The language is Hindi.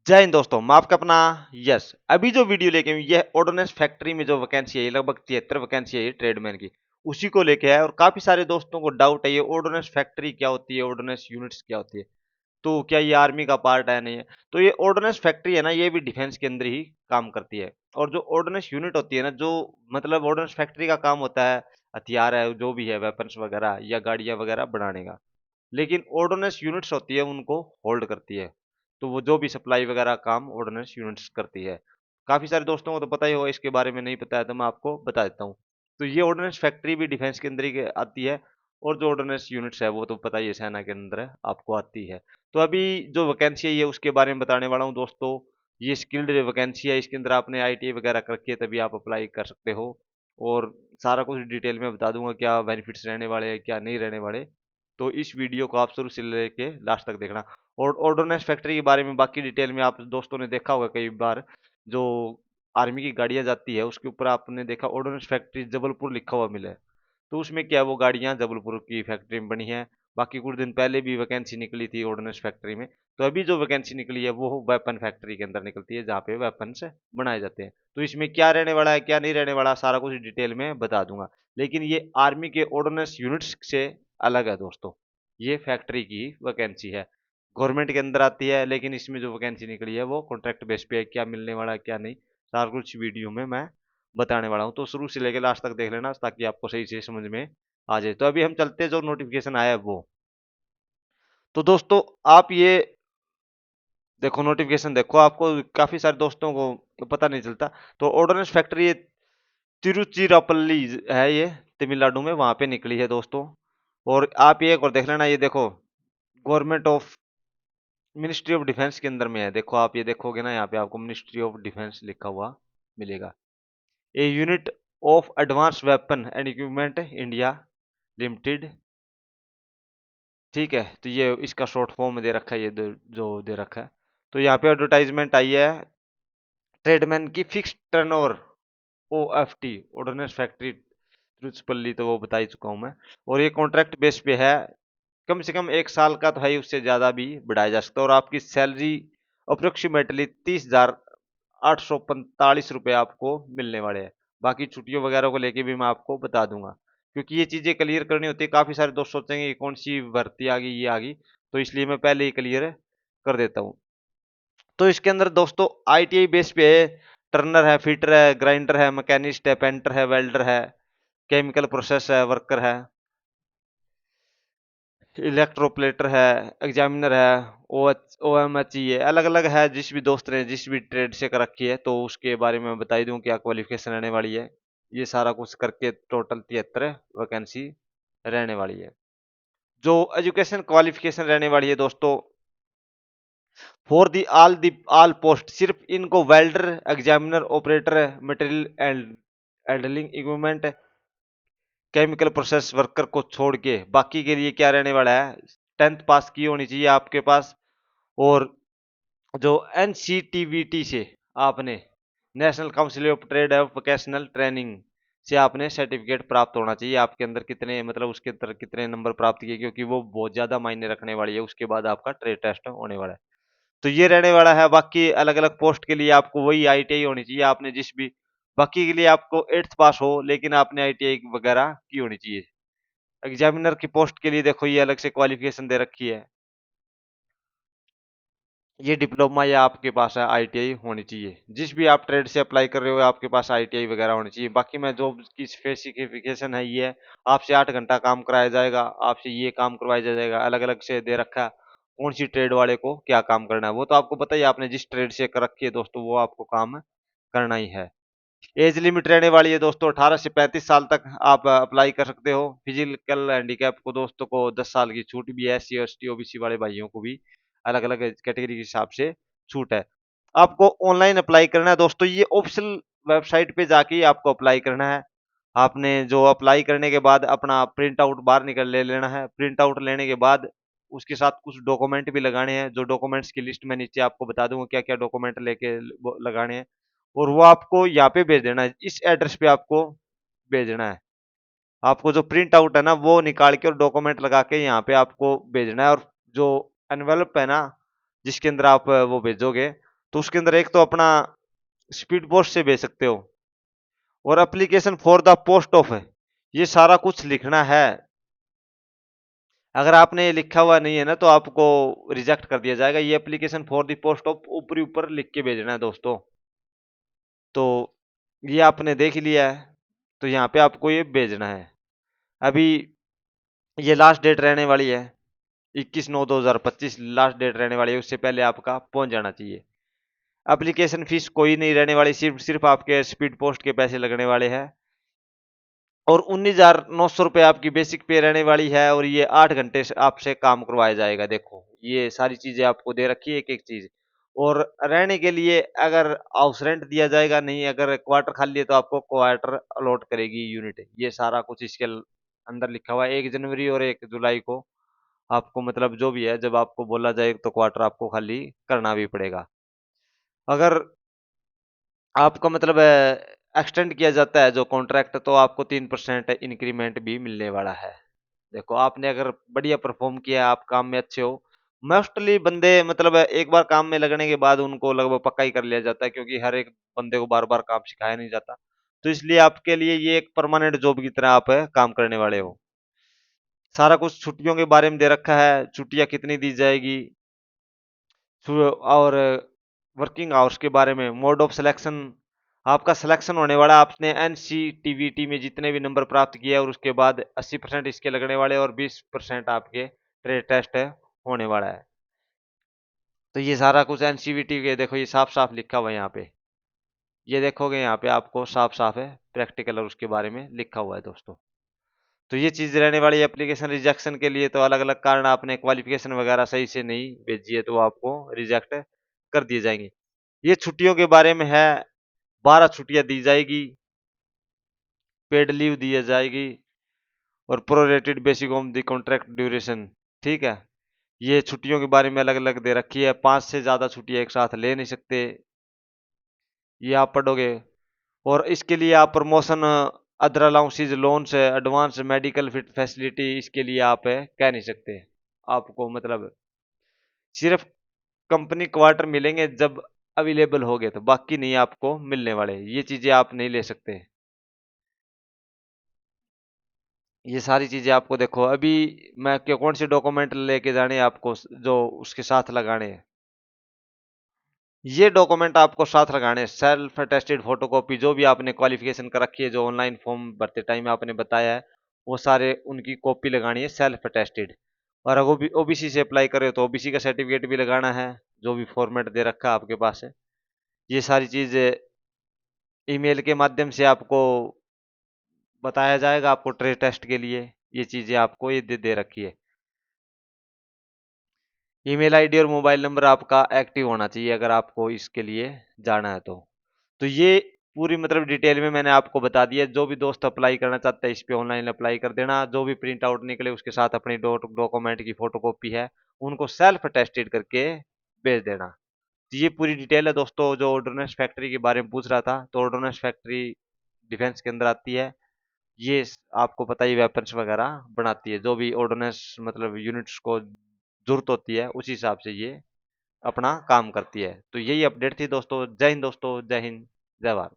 जय हिंद दोस्तों, मैं आपका अपना यस। अभी जो वीडियो लेके हूँ यह ऑर्डिनेंस फैक्ट्री में जो वैकेंसी है, ये लगभग 73 वैकेंसी है ये ट्रेडमैन की, उसी को लेके है। और काफी सारे दोस्तों को डाउट है ये ऑर्डिनेंस फैक्ट्री क्या होती है, ऑर्डिनेंस यूनिट्स क्या होती है, तो क्या ये आर्मी का पार्ट है नहीं है। तो ये ऑर्डिनेंस फैक्ट्री है ना, ये भी डिफेंस के अंदर ही काम करती है। और जो ऑर्डिनेंस यूनिट होती है ना, जो मतलब ऑर्डिनेंस फैक्ट्री का काम होता है हथियार है जो भी है, वेपन्स वगैरह या गाड़ियां वगैरह बनाने का। लेकिन ऑर्डिनेंस यूनिट्स होती है उनको होल्ड करती है। तो वो जो भी सप्लाई वगैरह काम ऑर्डिनेंस यूनिट्स करती है। काफी सारे दोस्तों को तो पता ही होगा, इसके बारे में नहीं पता है तो मैं आपको बता देता हूँ। तो ये ऑर्डिनेंस फैक्ट्री भी डिफेंस के अंदर ही आती है। और जो ऑर्डिनेंस यूनिट्स है वो तो पता ही है, सेना के अंदर है, आपको आती है। तो अभी जो वैकेंसी है ये उसके बारे में बताने वाला हूँ दोस्तों। ये स्किल्ड वैकेंसी है, इसके अंदर आपने आईटीआई वगैरह कर रखी है तभी आप अप्लाई कर सकते हो। और सारा कुछ डिटेल में बता दूंगा, क्या बेनिफिट्स रहने वाले हैं क्या नहीं रहने वाले। तो इस वीडियो को आप शुरू से लेके लास्ट तक देखना। और ऑर्डोनेस फैक्ट्री के बारे में बाकी डिटेल में आप दोस्तों ने देखा होगा कई बार, जो आर्मी की गाड़ियां जाती है उसके ऊपर आपने देखा ऑर्डोनेस फैक्ट्री जबलपुर लिखा हुआ मिला है। तो उसमें क्या है, वो गाड़ियां जबलपुर की फैक्ट्री में बनी है। बाकी कुछ दिन पहले भी वैकेंसी निकली थी ऑर्डोनेस फैक्ट्री में। तो अभी जो वैकेंसी निकली है वो वेपन फैक्ट्री के अंदर निकलती है, जहाँ पे वेपन से बनाए जाते हैं। तो इसमें क्या रहने वाला है क्या नहीं रहने वाला, सारा कुछ डिटेल में बता दूंगा। लेकिन ये आर्मी के ऑर्डिनेंस यूनिट्स से अलग है दोस्तों। ये फैक्ट्री की वैकेंसी है, गवर्नमेंट के अंदर आती है। लेकिन इसमें जो वैकेंसी निकली है वो कॉन्ट्रैक्ट बेस पे है, क्या मिलने वाला है क्या नहीं, सारा कुछ वीडियो में मैं बताने वाला हूँ। तो शुरू से लेकर लास्ट तक देख लेना ताकि आपको सही से समझ में आ जाए। तो अभी हम चलते हैं, जो नोटिफिकेशन आया है वो। तो दोस्तों आप ये देखो, नोटिफिकेशन देखो, आपको काफी सारे दोस्तों को पता नहीं चलता। तो ऑर्डिनेंस फैक्ट्री तिरुचिरापल्ली है, ये तमिलनाडु में वहां पे निकली है दोस्तों। और आप ये एक और देख लेना, ये देखो government of ministry of defence के अंदर में है। देखो आप ये देखोगे ना, यहाँ पे आपको मिनिस्ट्री ऑफ डिफेंस लिखा हुआ मिलेगा। A unit of advance weapon and equipment India limited. ठीक है, तो ये इसका शॉर्ट फॉर्म दे रखा है, ये जो दे रखा है। तो यहाँ पे एडवर्टाइजमेंट आई है ट्रेडमैन की fix turnover, ओएफटी, ordnance factory Tiruchirappalli, तो वो बता ही चुका हूँ मैं। और ये कॉन्ट्रैक्ट बेस पे है, कम से कम 1 साल का तो है ही, उससे ज्यादा भी बढ़ाया जा सकता है। और आपकी सैलरी अप्रोक्सीमेटली 30,845 रुपये आपको मिलने वाले हैं। बाकी छुट्टियों वगैरह को लेके भी मैं आपको बता दूंगा, क्योंकि ये चीजें क्लियर करनी होती है। काफी सारे दोस्त सोचेंगे कि कौन सी भर्ती आ गई ये आ गई, तो इसलिए मैं पहले ही क्लियर कर देता हूँ। तो इसके अंदर दोस्तों आईटीआई बेस पे है, टर्नर है, फिटर है, ग्राइंडर है, मैकेनिस्ट है, पेंटर है, वेल्डर है, केमिकल प्रोसेस है वर्कर है, इलेक्ट्रोप्लेटर है, एग्जामिनर है, OMH है, अलग अलग है। जिस भी दोस्त ने जिस भी ट्रेड से कर रखी है तो उसके बारे में बता ही दूं क्या क्वालिफिकेशन रहने वाली है। ये सारा कुछ करके टोटल 73 वैकेंसी रहने वाली है। जो एजुकेशन क्वालिफिकेशन रहने वाली है दोस्तों, फॉर दी ऑल पोस्ट, सिर्फ इनको welder, examiner, operator, material and handling equipment, chemical process worker को छोड़ के बाकी के लिए क्या रहने वाला है, 10th पास की होनी चाहिए आपके पास। और जो NCTVT से आपने, national council of trade off vocational training से आपने सर्टिफिकेट प्राप्त होना चाहिए। आपके अंदर कितने मतलब उसके अंदर कितने नंबर प्राप्त किए, क्योंकि वो बहुत ज्यादा मायने रखने वाली है। उसके बाद आपका ट्रेड टेस्ट होने वाला है। तो ये रहने वाला है। बाकी अलग अलग पोस्ट के लिए आपको वही आईटीआई होनी चाहिए, आपने जिस भी, बाकी के लिए आपको 8th पास हो लेकिन आपने आईटीआई वगैरह की होनी चाहिए। एग्जामिनर की पोस्ट के लिए देखो ये अलग से क्वालिफिकेशन दे रखी है, ये डिप्लोमा या आपके पास है आईटीआई होनी चाहिए। जिस भी आप ट्रेड से अप्लाई कर रहे हो आपके पास आईटीआई वगैरह होनी चाहिए। बाकी मैं जॉब की स्पेसिफिकेशन है ये है, आपसे 8 घंटा काम कराया जाएगा, आपसे ये काम करवाया जाएगा, अलग अलग से दे रखा है कौन सी ट्रेड वाले को क्या काम करना है। वो तो आपको पता ही है, आपने जिस ट्रेड से कर रखी है दोस्तों वो आपको काम करना ही है। एज लिमिट रहने वाली है दोस्तों, 18 से 35 साल तक आप अप्लाई कर सकते हो। फिजिकल हैंडीकैप को दोस्तों को 10 साल की छूट भी है, SC ST OBC वाले भाइयों को भी अलग अलग कैटेगरी के हिसाब से छूट है। आपको ऑनलाइन अप्लाई करना है दोस्तों, ये ऑफिशियल वेबसाइट पे जाके ही आपको अप्लाई करना है। आपने जो अप्लाई करने के बाद अपना प्रिंट आउट बाहर निकल ले लेना है। प्रिंट आउट लेने के बाद उसके साथ कुछ डॉक्यूमेंट भी लगाने हैं, जो डॉक्यूमेंट्स की लिस्ट मैं नीचे आपको बता दूंगा क्या क्या डॉक्यूमेंट लेके लगाने हैं। और वो आपको यहाँ पे भेज देना है, इस एड्रेस पे आपको भेजना है। आपको जो प्रिंट आउट है ना वो निकाल के और डॉक्यूमेंट लगा के यहाँ पे आपको भेजना है। और जो एनवेलप है ना जिसके अंदर आप वो भेजोगे, तो उसके अंदर एक तो अपना स्पीड पोस्ट से भेज सकते हो, और application for the post of है, ये सारा कुछ लिखना है। अगर आपने ये लिखा हुआ नहीं है ना तो आपको रिजेक्ट कर दिया जाएगा। ये application for the post of ऊपरी ऊपर लिख के भेजना है दोस्तों। तो ये आपने देख लिया है, तो यहाँ पे आपको ये भेजना है। अभी ये लास्ट डेट रहने वाली है 21/9/2025 लास्ट डेट रहने वाली है, उससे पहले आपका पहुंच जाना चाहिए। एप्लीकेशन फीस कोई नहीं रहने वाली, सिर्फ सिर्फ आपके स्पीड पोस्ट के पैसे लगने वाले हैं, और 19,900 रुपये आपकी बेसिक पे रहने वाली है, और ये 8 घंटे से आपसे काम करवाया जाएगा। देखो ये सारी चीजें आपको दे रखी है, एक एक चीज। और रहने के लिए अगर हाउस रेंट दिया जाएगा नहीं, अगर क्वार्टर खाली है तो आपको क्वार्टर अलॉट करेगी यूनिट। ये सारा कुछ इसके अंदर लिखा हुआ है। 1 जनवरी और 1 जुलाई को आपको मतलब जो भी है, जब आपको बोला जाए तो क्वार्टर आपको खाली करना भी पड़ेगा। अगर आपका मतलब एक्सटेंड किया जाता है जो कॉन्ट्रैक्ट, तो आपको 3% इंक्रीमेंट भी मिलने वाला है। देखो आपने अगर बढ़िया परफॉर्म किया, आप काम में अच्छे हो, मोस्टली बंदे मतलब एक बार काम में लगने के बाद उनको लगभग पक्का ही कर लिया जाता है, क्योंकि हर एक बंदे को बार बार काम सिखाया नहीं जाता। तो इसलिए आपके लिए ये एक परमानेंट जॉब की तरह आप काम करने वाले हो। सारा कुछ छुट्टियों के बारे में दे रखा है, छुट्टियां कितनी दी जाएगी, और वर्किंग आवर्स के बारे में, मोड ऑफ सिलेक्शन, आपका सिलेक्शन होने वाला, आपने एनसीटीवीटी में जितने भी नंबर प्राप्त किए और उसके बाद 80% इसके लगने वाले, और 20% आपके ट्रेड टेस्ट होने वाला है। तो ये सारा कुछ एनसीवीटी के देखो ये साफ साफ लिखा हुआ है यहाँ पे, ये देखोगे यहाँ पे आपको साफ साफ है प्रैक्टिकल और उसके बारे में लिखा हुआ है दोस्तों। तो ये चीज रहने वाली है। एप्लीकेशन रिजेक्शन के लिए तो अलग अलग कारण, आपने क्वालिफिकेशन वगैरह सही से नहीं भेजी है तो आपको रिजेक्ट कर दिए जाएंगे। ये छुट्टियों के बारे में है, 12 छुट्टियां दी जाएगी, पेड लीव दी जाएगी, और prorated basic on the contract duration. ठीक है, ये छुट्टियों के बारे में अलग अलग दे रखी है, 5 से ज्यादा छुट्टियां एक साथ ले नहीं सकते, ये आप पढ़ोगे। और इसके लिए आप promotion, other allowances, loans, advance medical fit facility, इसके लिए आप कह नहीं सकते। आपको मतलब सिर्फ कंपनी क्वार्टर मिलेंगे जब अवेलेबल हो गए, तो बाकी नहीं आपको मिलने वाले, ये चीजें आप नहीं ले सकते। ये सारी चीजें आपको देखो अभी मैं क्या कौन से डॉक्यूमेंट लेके जाने हैं आपको जो उसके साथ लगाने हैं, ये डॉक्यूमेंट आपको साथ लगाने हैं। सेल्फ अटेस्टेड फोटोकॉपी, जो भी आपने क्वालिफिकेशन कर रखी है, जो ऑनलाइन फॉर्म भरते टाइम आपने बताया है, वो सारे उनकी कॉपी लगानी है सेल्फ अटेस्टेड। और अगर ओबीसी से अप्लाई करे तो ओबीसी का सर्टिफिकेट भी लगाना है, जो भी फॉर्मेट दे रखा है आपके पास है। ये सारी चीज ईमेल के माध्यम से आपको बताया जाएगा, आपको ट्रेड टेस्ट के लिए ये चीजें आपको ये दे रखी है। ईमेल आईडी और मोबाइल नंबर आपका एक्टिव होना चाहिए अगर आपको इसके लिए जाना है तो ये पूरी मतलब डिटेल में मैंने आपको बता दिया। जो भी दोस्त अप्लाई करना चाहता है इस पे ऑनलाइन अप्लाई कर देना, जो भी प्रिंट आउट निकले उसके साथ अपनी डॉक्यूमेंट की फोटोकॉपी है उनको सेल्फ अटेस्टेड करके भेज देना। तो ये पूरी डिटेल है दोस्तों। जो ऑर्डोनेंस फैक्ट्री के बारे में पूछ रहा था, तो ऑर्डोनेंस फैक्ट्री डिफेंस के अंदर आती है। ये आपको पता ही वेपन्स वगैरह बनाती है, जो भी ऑर्डोनेंस मतलब यूनिट्स को जरूरत होती है उसी हिसाब से ये अपना काम करती है। तो यही अपडेट थी दोस्तों। जय हिंद दोस्तों, जय हिंद, जय भारत।